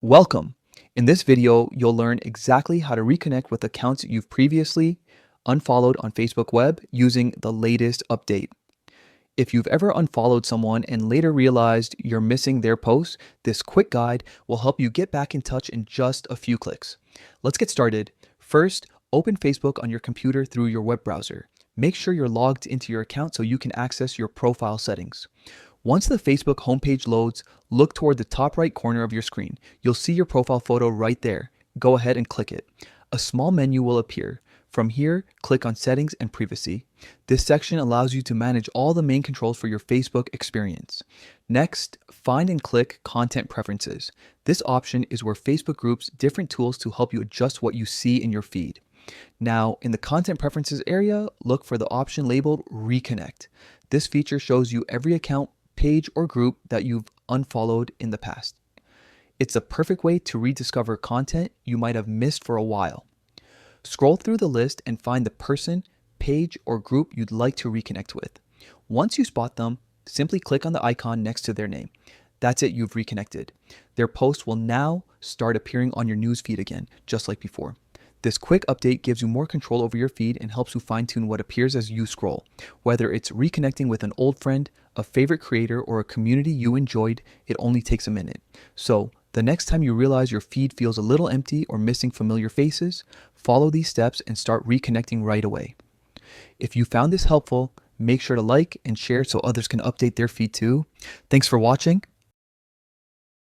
Welcome! In this video, you'll learn exactly how to reconnect with accounts you've previously unfollowed on Facebook Web using the latest update. If you've ever unfollowed someone and later realized you're missing their posts, this quick guide will help you get back in touch in just a few clicks. Let's get started. First, open Facebook on your computer through your web browser. Make sure you're logged into your account so you can access your profile settings. Once the Facebook homepage loads, look toward the top right corner of your screen. You'll see your profile photo right there. Go ahead and click it. A small menu will appear. From here, click on Settings and Privacy. This section allows you to manage all the main controls for your Facebook experience. Next, find and click Content Preferences. This option is where Facebook groups different tools to help you adjust what you see in your feed. Now, in the Content Preferences area, look for the option labeled Reconnect. This feature shows you every account, page, or group that you've unfollowed in the past. It's a perfect way to rediscover content you might have missed for a while. Scroll through the list and find the person, page, or group you'd like to reconnect with. Once you spot them, simply click on the icon next to their name. That's it, you've reconnected. Their posts will now start appearing on your news feed again, just like before. This quick update gives you more control over your feed and helps you fine-tune what appears as you scroll. Whether it's reconnecting with an old friend, a favorite creator, or a community you enjoyed, it only takes a minute. So, the next time you realize your feed feels a little empty or missing familiar faces, follow these steps and start reconnecting right away. If you found this helpful, make sure to like and share so others can update their feed too. Thanks for watching.